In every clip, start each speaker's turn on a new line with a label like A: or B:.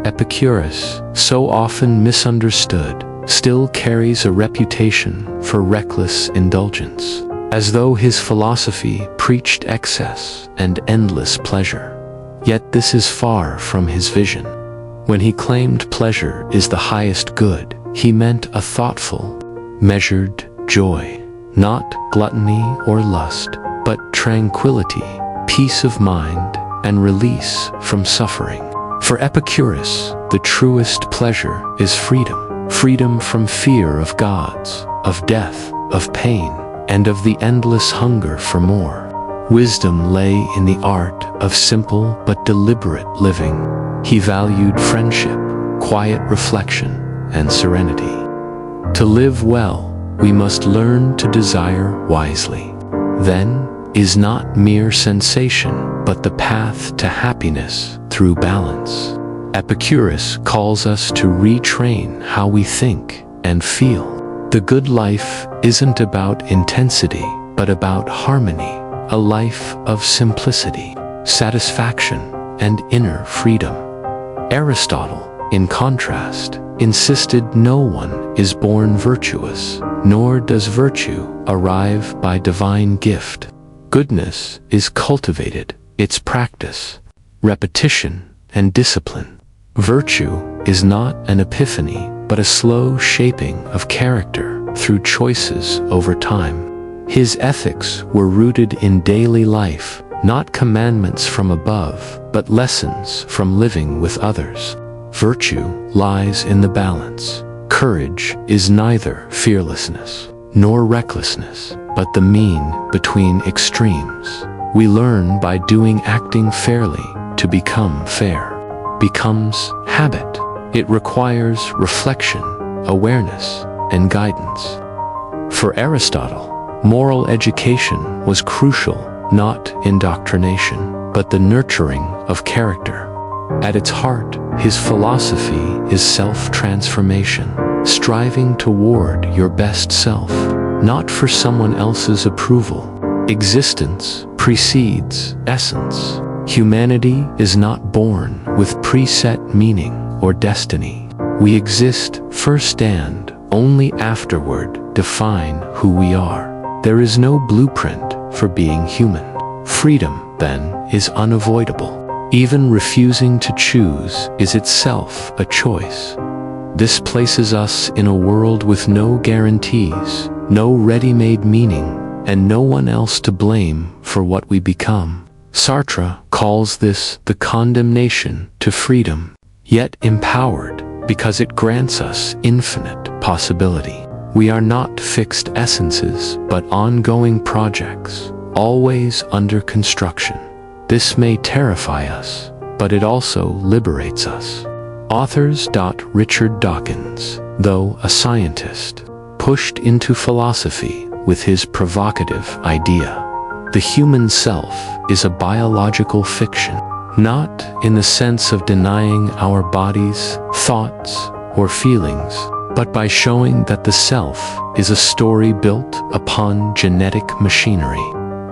A: Epicurus, so often misunderstood, still carries a reputation for reckless indulgence, as though his philosophy preached excess and endless pleasure. Yet this is far from his vision. When he claimed pleasure is the highest good, he meant a thoughtful, measured joy, not gluttony or lust, but tranquility, peace of mind, and release from suffering. For Epicurus, the truest pleasure is freedom. Freedom from fear of gods, of death, of pain, and of the endless hunger for more. Wisdom lay in the art of simple but deliberate living. He valued friendship, quiet reflection, and serenity. To live well, we must learn to desire wisely. Then is not mere sensation, but the path to happiness through balance. Epicurus calls us to retrain how we think and feel. The good life isn't about intensity, but about harmony, a life of simplicity, satisfaction, and inner freedom. Aristotle, in contrast, insisted no one is born virtuous, nor does virtue arrive by divine gift. Goodness is cultivated, its practice, repetition, and discipline. Virtue is not an epiphany, but a slow shaping of character through choices over time. His ethics were rooted in daily life, not commandments from above, but lessons from living with others. Virtue lies in the balance. Courage is neither fearlessness nor recklessness, but the mean between extremes. We learn by doing acting fairly to become fair. Becomes habit. It requires reflection, awareness, and guidance. For Aristotle, moral education was crucial, not indoctrination, but the nurturing of character. At its heart, his philosophy is self-transformation, striving toward your best self, not for someone else's approval. Existence precedes essence. Humanity is not born with preset meaning or destiny. We exist first and, only afterward, define who we are. There is no blueprint for being human. Freedom, then, is unavoidable. Even refusing to choose is itself a choice. This places us in a world with no guarantees, no ready-made meaning, and no one else to blame for what we become. Sartre calls this the condemnation to freedom, yet empowered because it grants us infinite possibility. We are not fixed essences, but ongoing projects, always under construction. This may terrify us, but it also liberates us. Authors. Richard Dawkins, though a scientist, pushed into philosophy with his provocative idea. The human self is a biological fiction, not in the sense of denying our bodies, thoughts, or feelings, but by showing that the self is a story built upon genetic machinery.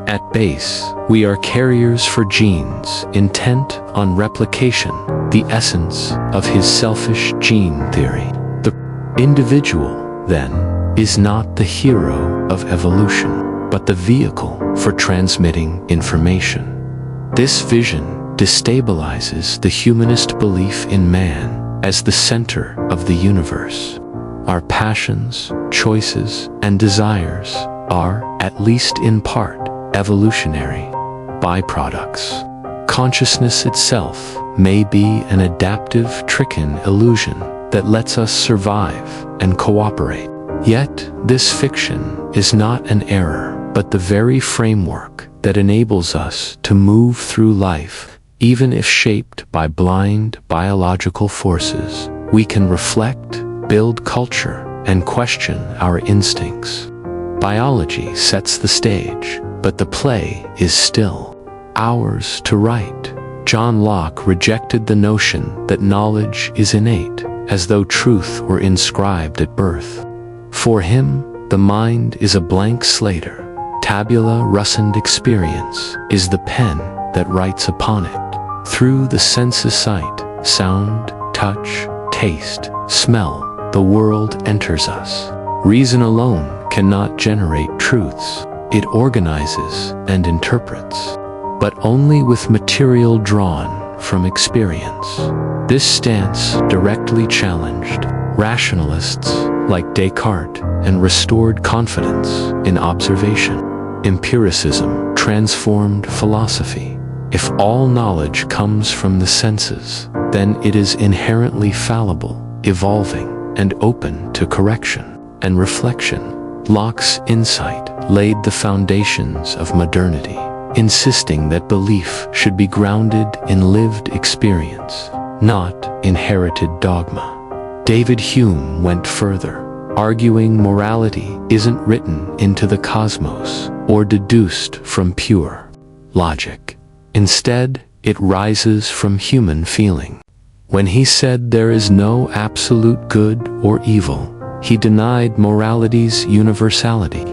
A: At base, we are carriers for genes intent on replication, the essence of his selfish gene theory. The individual, then, is not the hero of evolution, but the vehicle for transmitting information. This vision destabilizes the humanist belief in man as the center of the universe. Our passions, choices, and desires are, at least in part, evolutionary byproducts. Consciousness itself may be an adaptive Trican illusion that lets us survive and cooperate. Yet, this fiction is not an error, but the very framework that enables us to move through life, even if shaped by blind biological forces. We can reflect, build culture, and question our instincts. Biology sets the stage, but the play is still ours to write. John Locke rejected the notion that knowledge is innate, as though truth were inscribed at birth. For him, the mind is a blank slater. Tabula rusand experience is the pen that writes upon it. Through the senses sight, sound, touch, touch, taste, smell, the world enters us. Reason alone cannot generate truths. It organizes and interprets, but only with material drawn from experience. This stance directly challenged rationalists like Descartes and restored confidence in observation. Empiricism transformed philosophy. If all knowledge comes from the senses, then it is inherently fallible, evolving, and open to correction and reflection. Locke's insight laid the foundations of modernity, insisting that belief should be grounded in lived experience, not inherited dogma. David Hume went further, arguing morality isn't written into the cosmos or deduced from pure logic. Instead, it rises from human feeling. When he said there is no absolute good or evil, he denied morality's universality.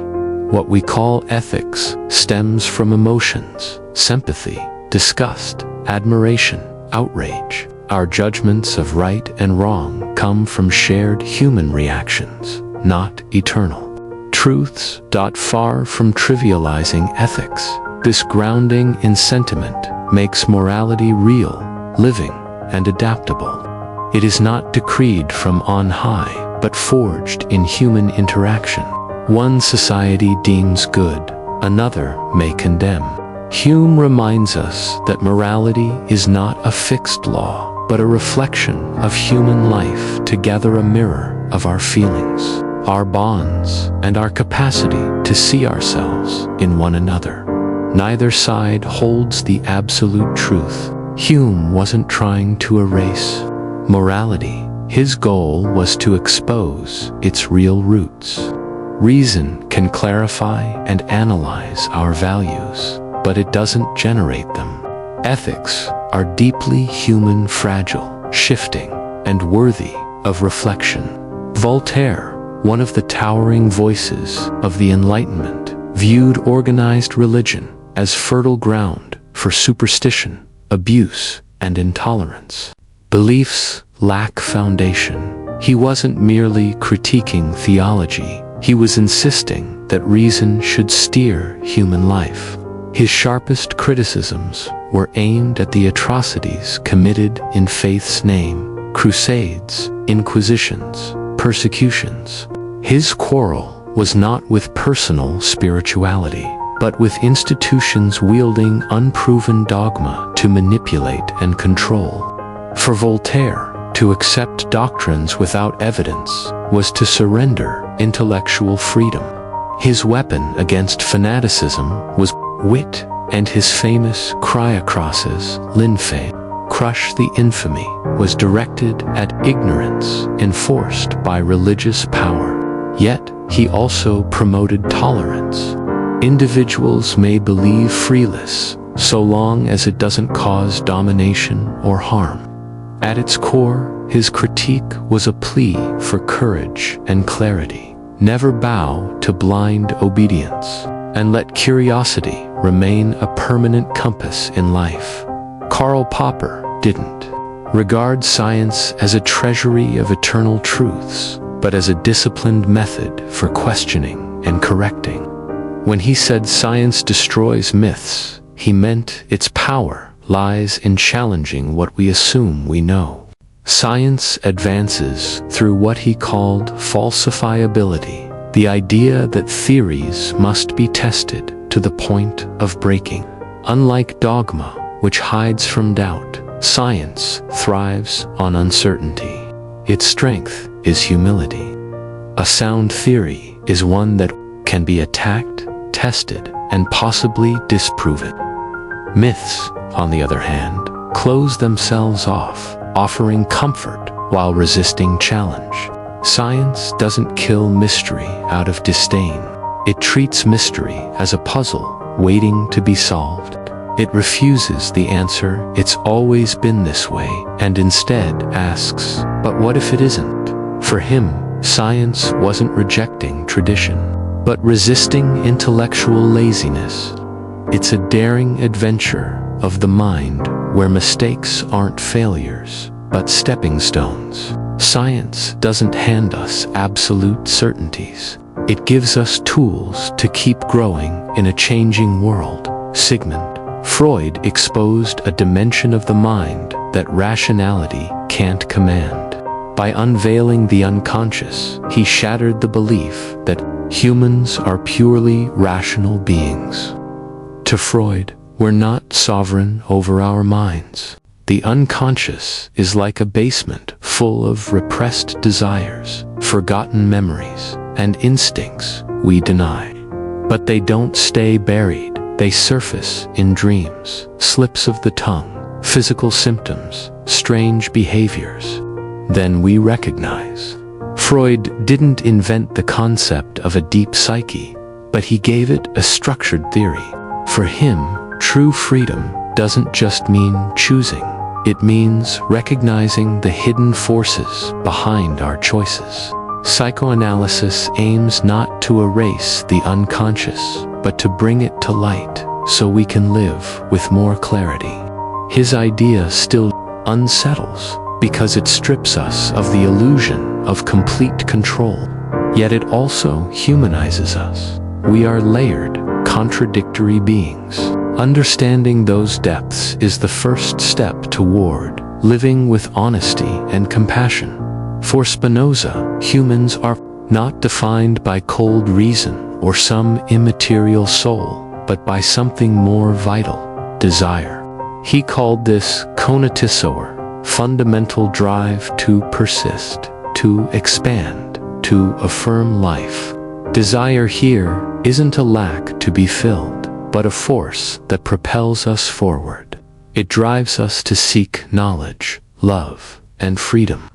A: What we call ethics stems from emotions, sympathy, disgust, admiration, outrage. Our judgments of right and wrong come from shared human reactions, not eternal truths. Far from trivializing ethics, this grounding in sentiment makes morality real, living, and adaptable. It is not decreed from on high, but forged in human interaction. One society deems good, another may condemn. Hume reminds us that morality is not a fixed law, but a reflection of human life, together a mirror of our feelings, our bonds, and our capacity to see ourselves in one another. Neither side holds the absolute truth. Hume wasn't trying to erase morality. His goal was to expose its real roots. Reason can clarify and analyze our values, but it doesn't generate them. Ethics are deeply human, fragile, shifting, and worthy of reflection. Voltaire, one of the towering voices of the Enlightenment, viewed organized religion as fertile ground for superstition, abuse, and intolerance. Beliefs lack foundation. He wasn't merely critiquing theology, he was insisting that reason should steer human life. His sharpest criticisms were aimed at the atrocities committed in faith's name: crusades, inquisitions, persecutions. His quarrel was not with personal spirituality, but with institutions wielding unproven dogma to manipulate and control. For Voltaire, to accept doctrines without evidence was to surrender intellectual freedom. His weapon against fanaticism was wit, and his famous cry acrosses, "L'infame, crush the infamy," was directed at ignorance enforced by religious power. Yet, he also promoted tolerance. Individuals may believe freeless, so long as it doesn't cause domination or harm. At its core, his critique was a plea for courage and clarity. Never bow to blind obedience, and let curiosity remain a permanent compass in life. Karl Popper didn't regard science as a treasury of eternal truths, but as a disciplined method for questioning and correcting. When he said science destroys myths, he meant its power lies in challenging what we assume we know. Science advances through what he called falsifiability, the idea that theories must be tested to the point of breaking. Unlike dogma, which hides from doubt, science thrives on uncertainty. Its strength is humility. A sound theory is one that can be attacked, tested, and possibly disproven. Myths, on the other hand, close themselves off, offering comfort while resisting challenge. Science doesn't kill mystery out of disdain. It treats mystery as a puzzle waiting to be solved. It refuses the answer, "It's always been this way," and instead asks, "But what if it isn't?" For him, science wasn't rejecting tradition, but resisting intellectual laziness. It's a daring adventure of the mind where mistakes aren't failures, but stepping stones. Science doesn't hand us absolute certainties. It gives us tools to keep growing in a changing world. Sigmund Freud exposed a dimension of the mind that rationality can't command. By unveiling the unconscious, he shattered the belief that humans are purely rational beings. To Freud, we're not sovereign over our minds. The unconscious is like a basement full of repressed desires, forgotten memories, and instincts we deny. But they don't stay buried. They surface in dreams, slips of the tongue, physical symptoms, strange behaviors. Then we recognize. Freud didn't invent the concept of a deep psyche, but he gave it a structured theory. For him, true freedom doesn't just mean choosing. It means recognizing the hidden forces behind our choices. Psychoanalysis aims not to erase the unconscious, but to bring it to light so we can live with more clarity. His idea still unsettles because it strips us of the illusion of complete control. Yet it also humanizes us. We are layered, contradictory beings. Understanding those depths is the first step toward living with honesty and compassion. For Spinoza, humans are not defined by cold reason or some immaterial soul, but by something more vital, desire. He called this conatisor, fundamental drive to persist, to expand, to affirm life. Desire here isn't a lack to be filled, but a force that propels us forward. It drives us to seek knowledge, love, and freedom.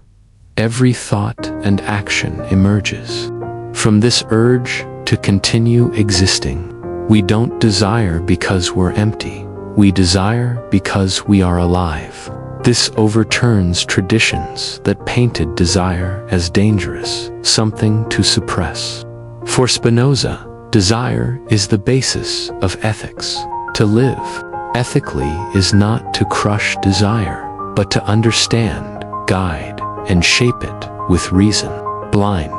A: Every thought and action emerges from this urge to continue existing. We don't desire because we're empty. We desire because we are alive. This overturns traditions that painted desire as dangerous, something to suppress. For Spinoza, desire is the basis of ethics. To live ethically is not to crush desire, but to understand, guide, and shape it with reason. Blind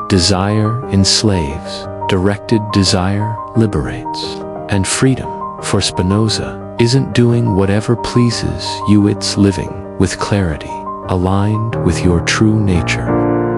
A: desire enslaves, directed desire liberates. And freedom, for Spinoza, isn't doing whatever pleases you, it's living with clarity, aligned with your true nature.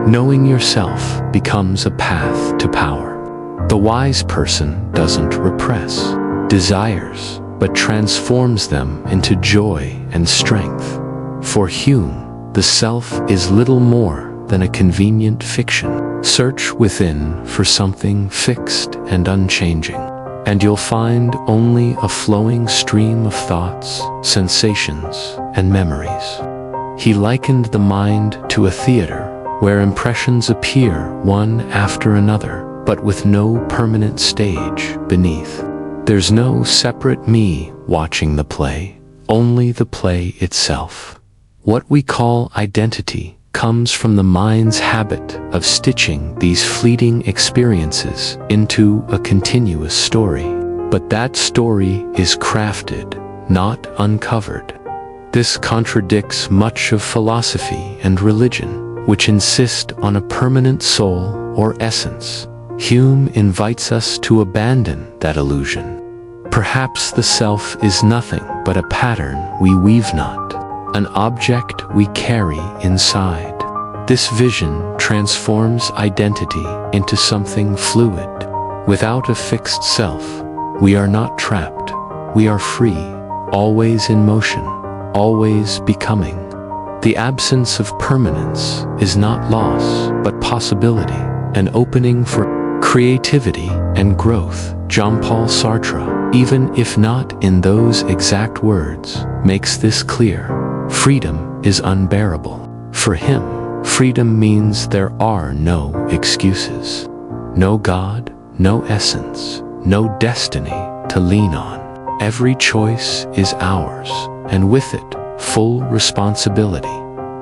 A: Knowing yourself becomes a path to power. The wise person doesn't repress desires, but transforms them into joy and strength. For Hume, the self is little more than a convenient fiction. Search within for something fixed and unchanging, and you'll find only a flowing stream of thoughts, sensations, and memories. He likened the mind to a theater where impressions appear one after another, but with no permanent stage beneath. There's no separate me watching the play, only the play itself. What we call identity comes from the mind's habit of stitching these fleeting experiences into a continuous story. But that story is crafted, not uncovered. This contradicts much of philosophy and religion, which insist on a permanent soul or essence. Hume invites us to abandon that illusion. Perhaps the self is nothing but a pattern we weave not, an object we carry inside. This vision transforms identity into something fluid. Without a fixed self, we are not trapped. We are free, always in motion, always becoming. The absence of permanence is not loss, but possibility, an opening for creativity and growth. Jean-Paul Sartre, even if not in those exact words, makes this clear. Freedom is unbearable. For him, freedom means there are no excuses. No God, no essence, no destiny to lean on. Every choice is ours, and with it, full responsibility.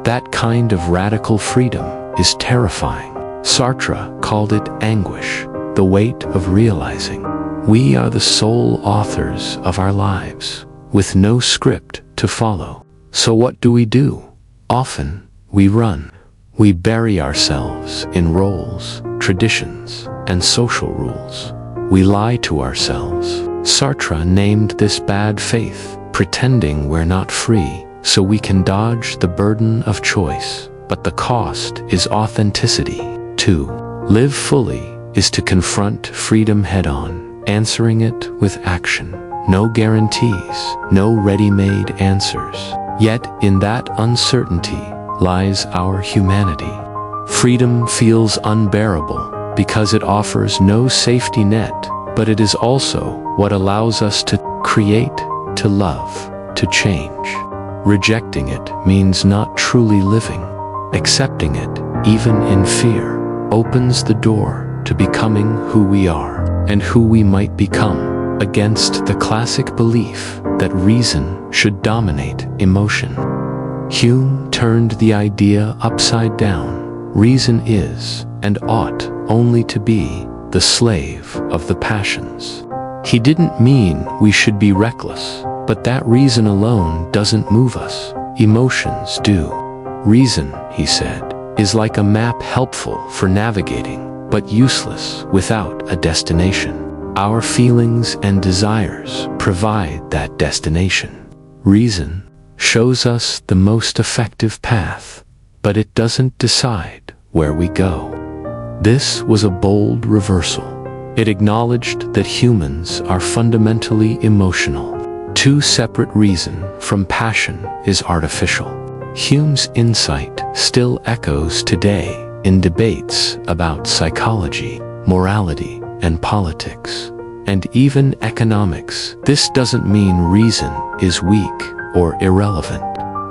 A: That kind of radical freedom is terrifying. Sartre called it anguish, the weight of realizing we are the sole authors of our lives, with no script to follow. So what do? Often, we run. We bury ourselves in roles, traditions, and social rules. We lie to ourselves. Sartre named this bad faith, pretending we're not free, so we can dodge the burden of choice. But the cost is authenticity. To live fully is to confront freedom head-on, answering it with action. No guarantees, no ready-made answers. Yet in that uncertainty lies our humanity. Freedom feels unbearable because it offers no safety net, but it is also what allows us to create, to love, to change. Rejecting it means not truly living. Accepting it, even in fear, opens the door to becoming who we are and who we might become, against the classic belief that reason should dominate emotion. Hume turned the idea upside down. Reason is, and ought only to be, the slave of the passions. He didn't mean we should be reckless, but that reason alone doesn't move us. Emotions do. Reason, he said, is like a map, helpful for navigating, but useless without a destination. Our feelings and desires provide that destination. Reason shows us the most effective path, but it doesn't decide where we go. This was a bold reversal. It acknowledged that humans are fundamentally emotional. Too separate reason from passion is artificial. Hume's insight still echoes today in debates about psychology, morality, and politics, and even economics. This doesn't mean reason is weak or irrelevant,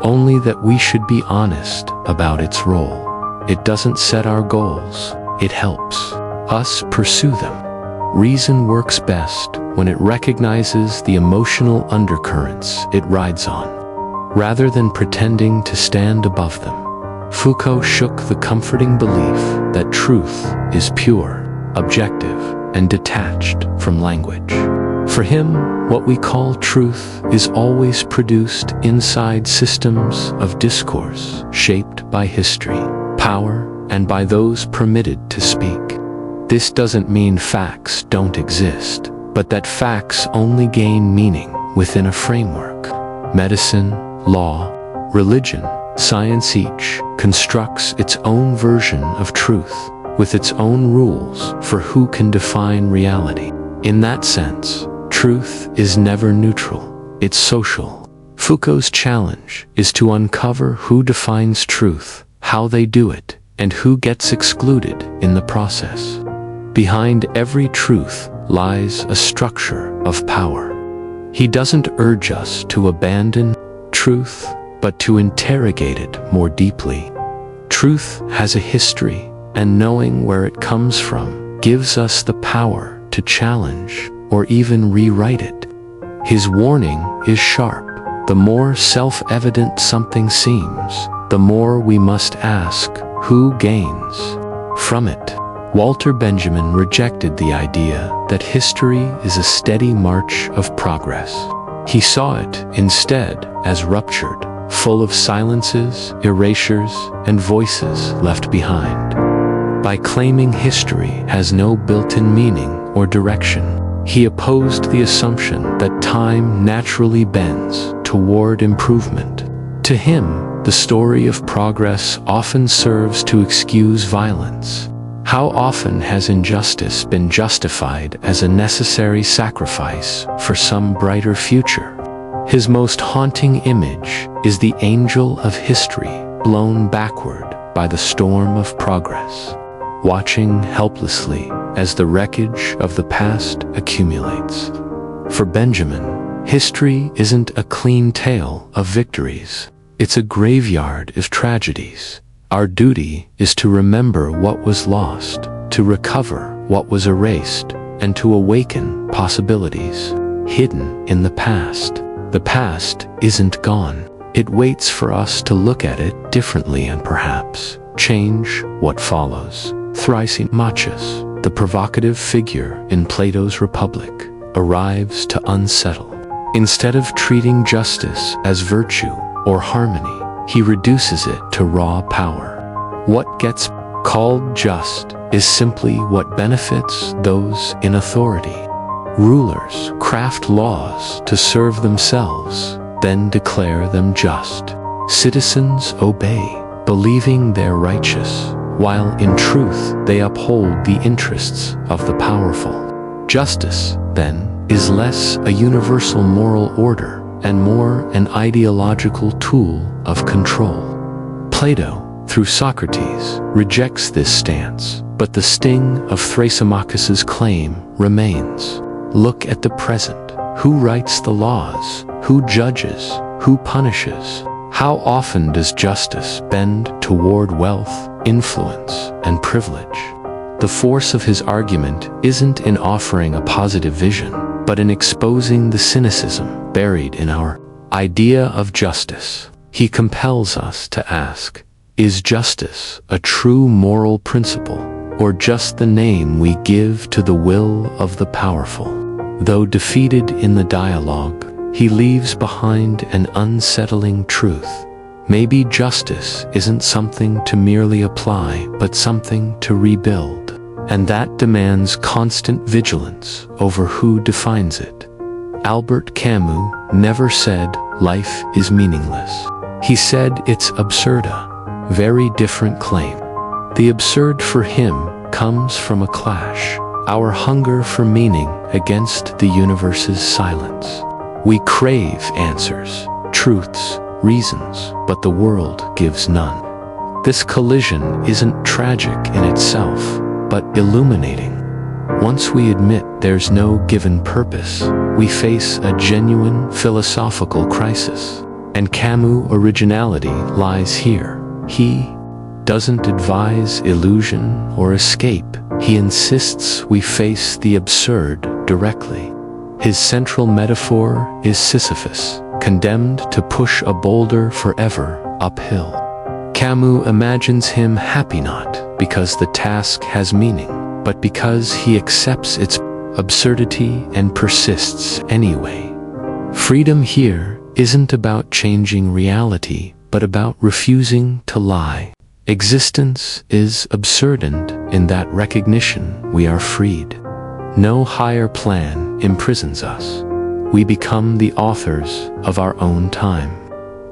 A: only that we should be honest about its role. It doesn't set our goals, it helps us pursue them. Reason works best when it recognizes the emotional undercurrents it rides on, rather than pretending to stand above them. Foucault shook the comforting belief that truth is pure, objective, and detached from language. For him, what we call truth is always produced inside systems of discourse, shaped by history, power, and by those permitted to speak. This doesn't mean facts don't exist, but that facts only gain meaning within a framework. Medicine, law, religion, science, each constructs its own version of truth, with its own rules for who can define reality. In that sense, truth is never neutral, it's social. Foucault's challenge is to uncover who defines truth, how they do it, and who gets excluded in the process. Behind every truth lies a structure of power. He doesn't urge us to abandon truth, but to interrogate it more deeply. Truth has a history, and knowing where it comes from gives us the power to challenge or even rewrite it. His warning is sharp. The more self-evident something seems, the more we must ask, who gains from it? Walter Benjamin rejected the idea that history is a steady march of progress. He saw it, instead, as ruptured, full of silences, erasures, and voices left behind. By claiming history has no built-in meaning or direction, he opposed the assumption that time naturally bends toward improvement. To him, the story of progress often serves to excuse violence. How often has injustice been justified as a necessary sacrifice for some brighter future? His most haunting image is the angel of history blown backward by the storm of progress, watching helplessly as the wreckage of the past accumulates. For Benjamin, history isn't a clean tale of victories. It's a graveyard of tragedies. Our duty is to remember what was lost, to recover what was erased, and to awaken possibilities hidden in the past. The past isn't gone. It waits for us to look at it differently and perhaps change what follows. Thrasymachus, the provocative figure in Plato's Republic, arrives to unsettle. Instead of treating justice as virtue or harmony, he reduces it to raw power. What gets called just is simply what benefits those in authority. Rulers craft laws to serve themselves, then declare them just. Citizens obey, believing they're righteous, while in truth they uphold the interests of the powerful. Justice, then, is less a universal moral order and more an ideological tool of control. Plato, through Socrates, rejects this stance, but the sting of Thrasymachus's claim remains. Look at the present. Who writes the laws? Who judges? Who punishes? How often does justice bend toward wealth, influence, and privilege? The force of his argument isn't in offering a positive vision, but in exposing the cynicism buried in our idea of justice. He compels us to ask, is justice a true moral principle, or just the name we give to the will of the powerful? Though defeated in the dialogue, he leaves behind an unsettling truth. Maybe justice isn't something to merely apply, but something to rebuild. And that demands constant vigilance over who defines it. Albert Camus never said life is meaningless. He said it's absurda. Very different claim. The absurd for him comes from a clash. Our hunger for meaning against the universe's silence. We crave answers, truths, reasons, but the world gives none. This collision isn't tragic in itself, but illuminating. Once we admit there's no given purpose, we face a genuine philosophical crisis. And Camus' originality lies here. He doesn't advise illusion or escape. He insists we face the absurd directly. His central metaphor is Sisyphus, condemned to push a boulder forever uphill. Camus imagines him happy not because the task has meaning, but because he accepts its absurdity and persists anyway. Freedom here isn't about changing reality, but about refusing to lie. Existence is absurdant in that recognition we are freed. No higher plan imprisons us. We become the authors of our own time.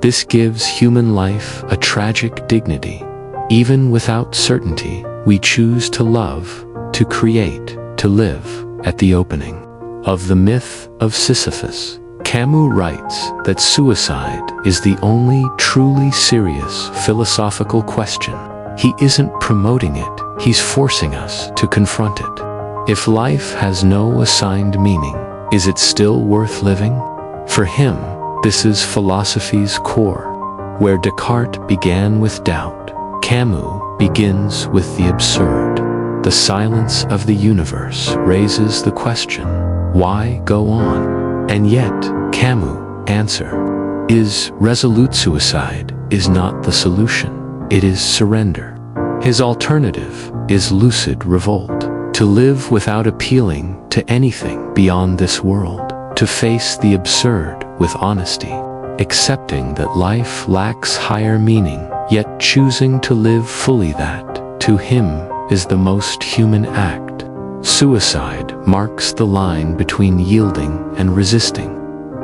A: This gives human life a tragic dignity. Even without certainty, we choose to love, to create, to live. At the opening of the myth of Sisyphus, Camus writes that suicide is the only truly serious philosophical question. He isn't promoting it, he's forcing us to confront it. If life has no assigned meaning, is it still worth living? For him, this is philosophy's core. Where Descartes began with doubt, Camus begins with the absurd. The silence of the universe raises the question, why go on? And yet, Camus' answer is resolute suicide is not the solution, it is surrender. His alternative is lucid revolt, to live without appealing to anything beyond this world, to face the absurd with honesty, accepting that life lacks higher meaning, yet choosing to live fully. That, to him, is the most human act. Suicide marks the line between yielding and resisting.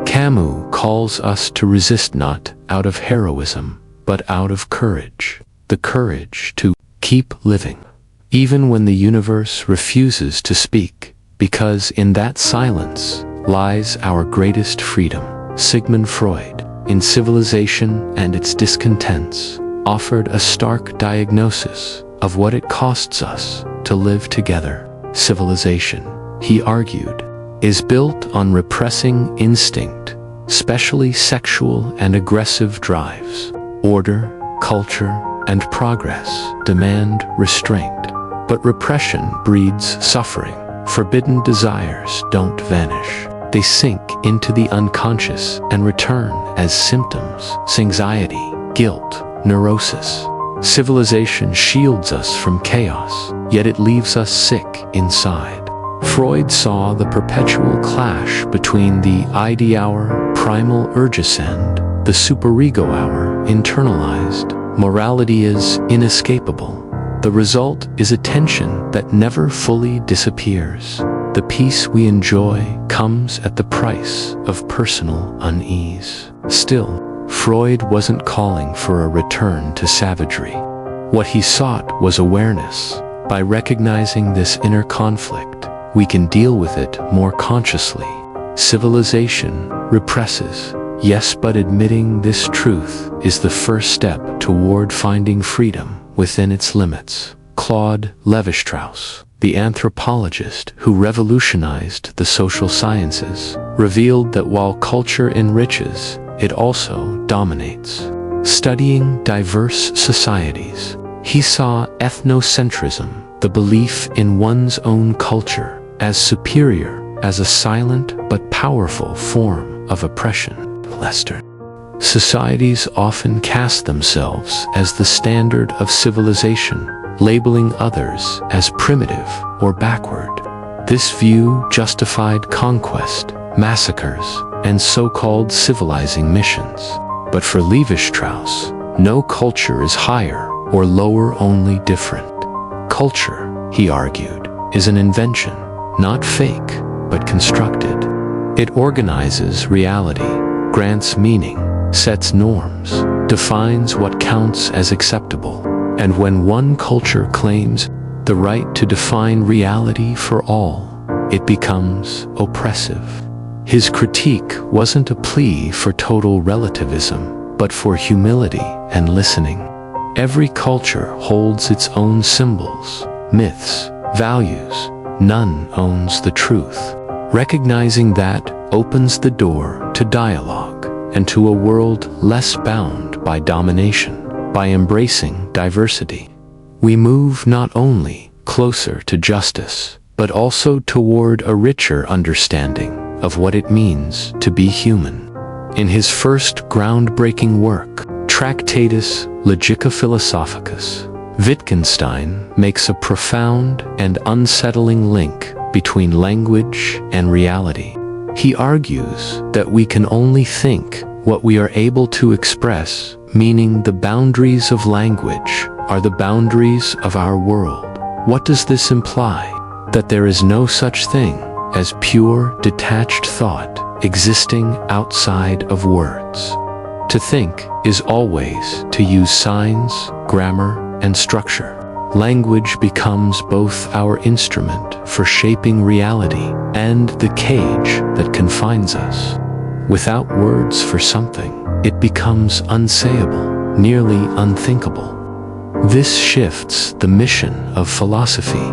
A: Camus calls us to resist not out of heroism, but out of courage. The courage to keep living, even when the universe refuses to speak, because in that silence lies our greatest freedom. Sigmund Freud, in Civilization and Its Discontents, offered a stark diagnosis of what it costs us to live together. Civilization, he argued, is built on repressing instinct, especially sexual and aggressive drives. Order, culture, and progress demand restraint, but repression breeds suffering. Forbidden desires don't vanish. They sink into the unconscious and return as symptoms, anxiety, guilt, neurosis. Civilization shields us from chaos, yet it leaves us sick inside. Freud saw the perpetual clash between the Idee hour, primal urgescend, the superego hour, internalized. Morality is inescapable. The result is a tension that never fully disappears. The peace we enjoy comes at the price of personal unease. Still, Freud wasn't calling for a return to savagery. What he sought was awareness. By recognizing this inner conflict, we can deal with it more consciously. Civilization represses, yes, but admitting this truth is the first step toward finding freedom within its limits. Claude Lévi-Strauss, the anthropologist who revolutionized the social sciences, revealed that while culture enriches, it also dominates. Studying diverse societies, he saw ethnocentrism, the belief in one's own culture, as superior, as a silent but powerful form of oppression. Lester. Societies often cast themselves as the standard of civilization, labeling others as primitive or backward. This view justified conquest, massacres, and so-called civilizing missions. But for Lévi-Strauss, no culture is higher or lower, only different. Culture, he argued, is an invention, not fake, but constructed. It organizes reality, grants meaning, sets norms, defines what counts as acceptable. And when one culture claims the right to define reality for all, it becomes oppressive. His critique wasn't a plea for total relativism, but for humility and listening. Every culture holds its own symbols, myths, values. None owns the truth. Recognizing that opens the door to dialogue and to a world less bound by domination. By embracing diversity, we move not only closer to justice, but also toward a richer understanding of what it means to be human. In his first groundbreaking work, Tractatus Logica Philosophicus, Wittgenstein makes a profound and unsettling link between language and reality. He argues that we can only think what we are able to express, meaning the boundaries of language are the boundaries of our world. What does this imply? That there is no such thing as pure, detached thought existing outside of words. To think is always to use signs, grammar, and structure. Language becomes both our instrument for shaping reality and the cage that confines us. Without words for something, it becomes unsayable, nearly unthinkable. This shifts the mission of philosophy.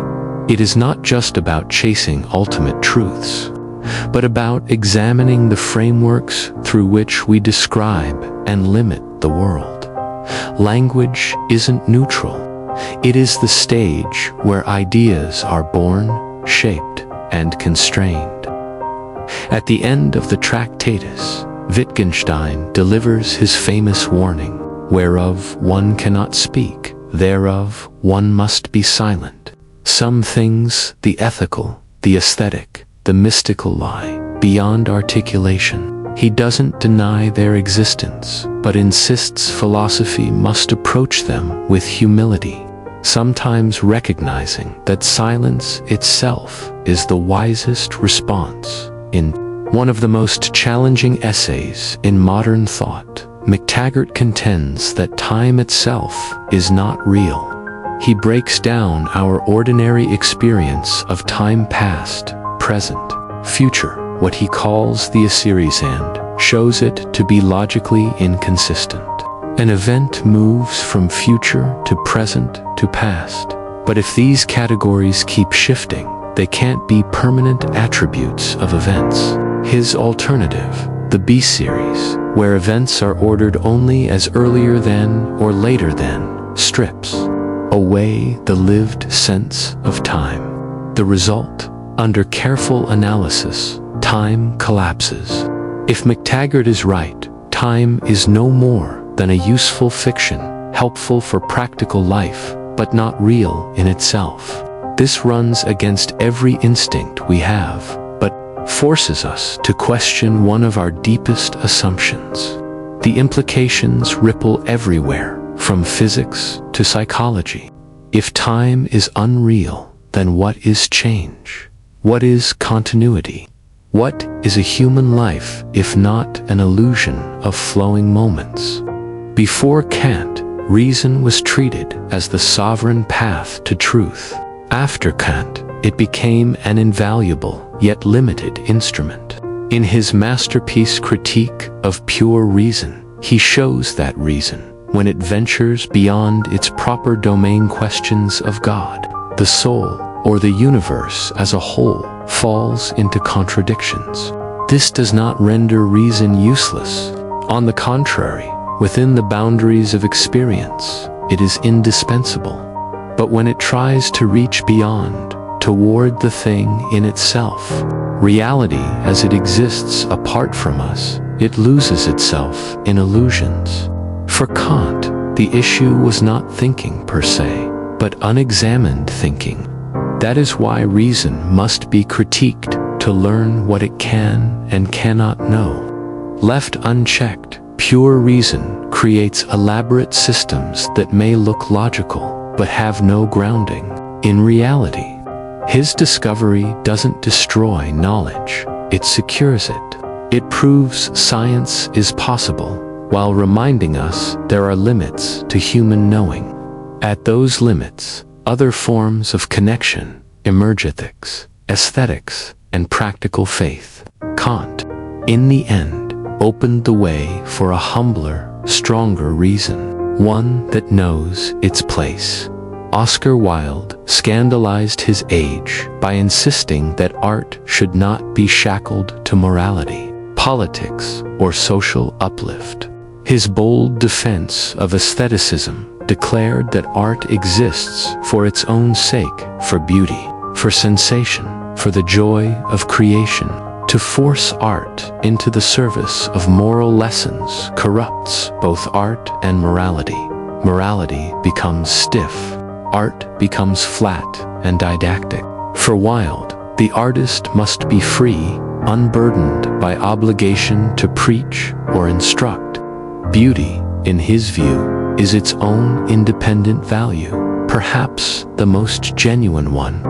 A: It is not just about chasing ultimate truths, but about examining the frameworks through which we describe and limit the world. Language isn't neutral. It is the stage where ideas are born, shaped, and constrained. At the end of the Tractatus, Wittgenstein delivers his famous warning, whereof one cannot speak, thereof one must be silent. Some things, the ethical, the aesthetic, the mystical, lie beyond articulation. He doesn't deny their existence, but insists philosophy must approach them with humility, sometimes recognizing that silence itself is the wisest response. In one of the most challenging essays in modern thought, McTaggart contends that time itself is not real. He breaks down our ordinary experience of time past, present, future, what he calls the Assyri's hand, shows it to be logically inconsistent. An event moves from future to present to past, but if these categories keep shifting, they can't be permanent attributes of events. His alternative, the B series, where events are ordered only as earlier than or later than, strips away the lived sense of time. The result, under careful analysis, time collapses. If McTaggart is right, time is no more than a useful fiction, helpful for practical life, but not real in itself. This runs against every instinct we have, but forces us to question one of our deepest assumptions. The implications ripple everywhere, from physics to psychology. If time is unreal, then what is change? What is continuity? What is a human life if not an illusion of flowing moments? Before Kant, reason was treated as the sovereign path to truth. After Kant, it became an invaluable yet limited instrument. In his masterpiece Critique of Pure Reason, he shows that reason, when it ventures beyond its proper domain questions of God, the soul, or the universe as a whole, falls into contradictions. This does not render reason useless. On the contrary, within the boundaries of experience, it is indispensable. But when it tries to reach beyond, toward the thing in itself, reality as it exists apart from us, it loses itself in illusions. For Kant, the issue was not thinking per se, but unexamined thinking. That is why reason must be critiqued to learn what it can and cannot know. Left unchecked, pure reason creates elaborate systems that may look logical, but have no grounding in reality. His discovery doesn't destroy knowledge, it secures it. It proves science is possible, while reminding us there are limits to human knowing. At those limits, other forms of connection emerge: ethics, aesthetics, and practical faith. Kant, in the end, opened the way for a humbler, stronger reason, one that knows its place. Oscar Wilde scandalized his age by insisting that art should not be shackled to morality, politics, or social uplift. His bold defense of aestheticism declared that art exists for its own sake, for beauty, for sensation, for the joy of creation. To force art into the service of moral lessons corrupts both art and morality. Morality becomes stiff. Art becomes flat and didactic. For Wilde, the artist must be free, unburdened by obligation to preach or instruct. Beauty, in his view, is its own independent value, perhaps the most genuine one.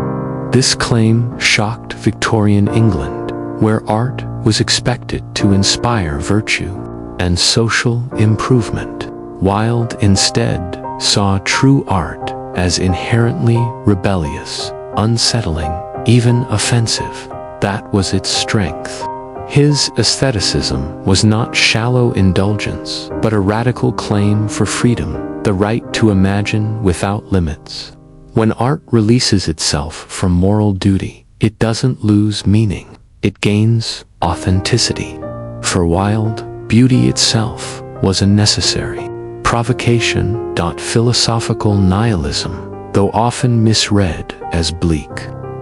A: This claim shocked Victorian England, where art was expected to inspire virtue and social improvement. Wilde instead saw true art as inherently rebellious, unsettling, even offensive. That was its strength. His aestheticism was not shallow indulgence, but a radical claim for freedom, the right to imagine without limits. When art releases itself from moral duty, it doesn't lose meaning. It gains authenticity. For Wilde, beauty itself was a necessary provocation. Philosophical nihilism, though often misread as bleak,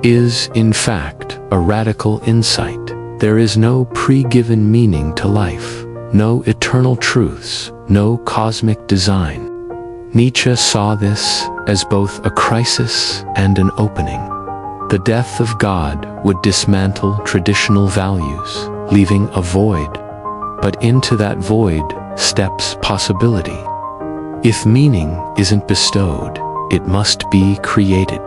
A: is in fact a radical insight. There is no pre-given meaning to life, no eternal truths, no cosmic design. Nietzsche saw this as both a crisis and an opening. The death of God would dismantle traditional values, leaving a void. But into that void steps possibility. If meaning isn't bestowed, it must be created.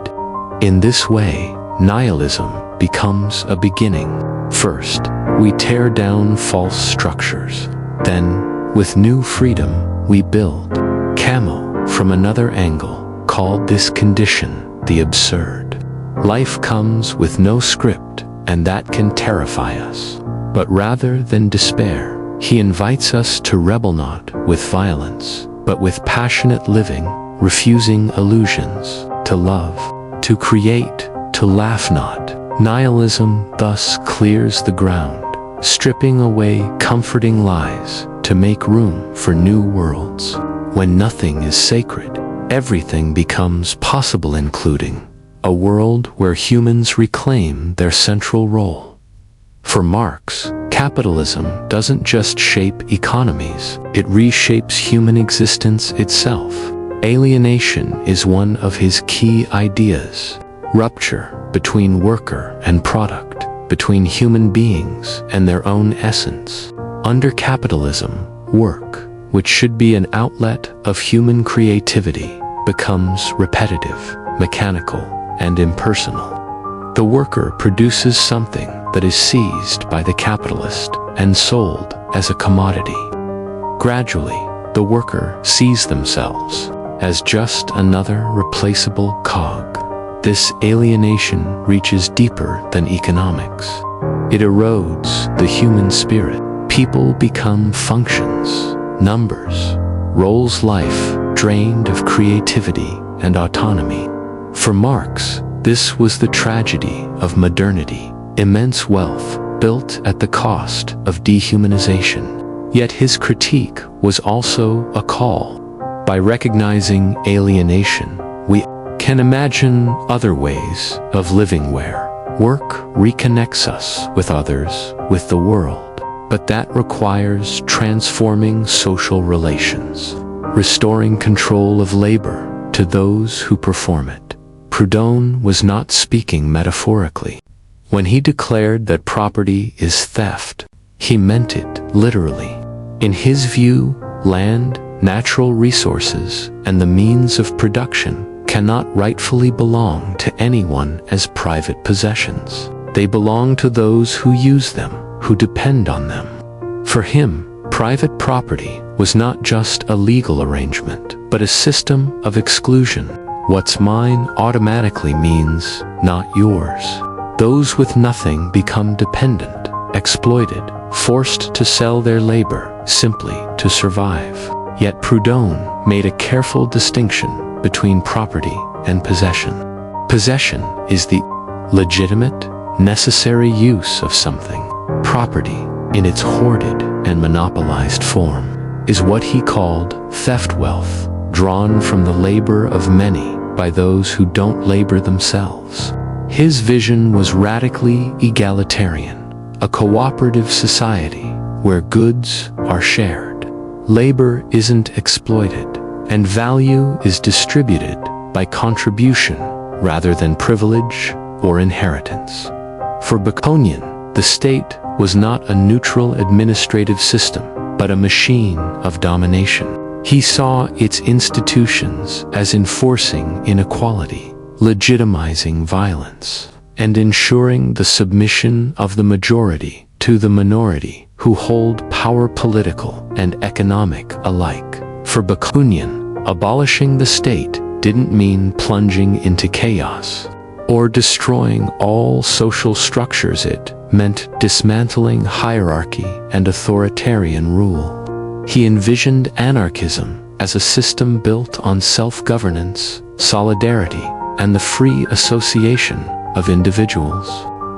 A: In this way, nihilism becomes a beginning. First, we tear down false structures. Then, with new freedom, we build. Camus, from another angle, called this condition the absurd. Life comes with no script, and that can terrify us. But rather than despair, he invites us to rebel not with violence, but with passionate living, refusing illusions, to love, to create, to laugh not. Nihilism thus clears the ground, stripping away comforting lies to make room for new worlds. When nothing is sacred, everything becomes possible, including a world where humans reclaim their central role. For Marx, capitalism doesn't just shape economies, it reshapes human existence itself. Alienation is one of his key ideas. Rupture between worker and product, between human beings and their own essence. Under capitalism, work, which should be an outlet of human creativity, becomes repetitive, mechanical, and impersonal. The worker produces something that is seized by the capitalist and sold as a commodity. Gradually, the worker sees themselves as just another replaceable cog. This alienation reaches deeper than economics. It erodes the human spirit. People become functions, numbers, roles, life drained of creativity and autonomy. For Marx, this was the tragedy of modernity, immense wealth built at the cost of dehumanization. Yet his critique was also a call. By recognizing alienation, we can imagine other ways of living where work reconnects us with others, with the world. But that requires transforming social relations, restoring control of labor to those who perform it. Proudhon was not speaking metaphorically. When he declared that property is theft, he meant it literally. In his view, land, natural resources, and the means of production cannot rightfully belong to anyone as private possessions. They belong to those who use them, who depend on them. For him, private property was not just a legal arrangement, but a system of exclusion. What's mine automatically means not yours. Those with nothing become dependent, exploited, forced to sell their labor simply to survive. Yet Proudhon made a careful distinction between property and possession. Possession is the legitimate, necessary use of something. Property, in its hoarded and monopolized form, is what he called theft wealth, drawn from the labor of many by those who don't labor themselves. His vision was radically egalitarian, a cooperative society where goods are shared, labor isn't exploited, and value is distributed by contribution rather than privilege or inheritance. For Baconian, the state was not a neutral administrative system, but a machine of domination. He saw its institutions as enforcing inequality, legitimizing violence, and ensuring the submission of the majority to the minority who hold power, political and economic alike. For Baconian, abolishing the state didn't mean plunging into chaos or destroying all social structures. It meant dismantling hierarchy and authoritarian rule. He envisioned anarchism as a system built on self-governance, solidarity, and the free association of individuals.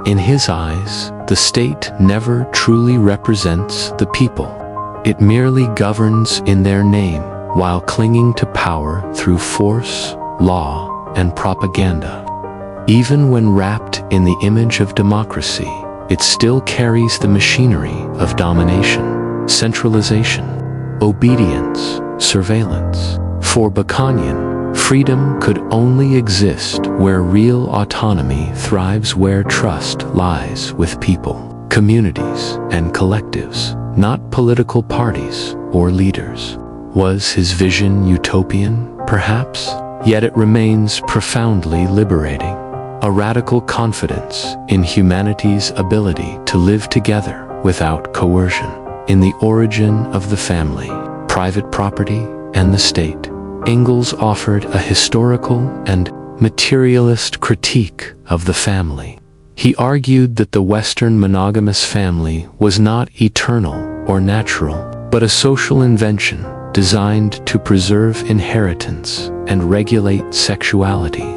A: In his eyes, the state never truly represents the people. It merely governs in their name while clinging to power through force, law, and propaganda. Even when wrapped in the image of democracy, it still carries the machinery of domination, centralization, obedience, surveillance. For Baconian, freedom could only exist where real autonomy thrives, where trust lies with people, communities, and collectives, not political parties or leaders. Was his vision utopian, perhaps? Yet it remains profoundly liberating. A radical confidence in humanity's ability to live together without coercion. In The Origin of the Family, Private Property and the State, Engels offered a historical and materialist critique of the family. He argued that the Western monogamous family was not eternal or natural, but a social invention designed to preserve inheritance and regulate sexuality.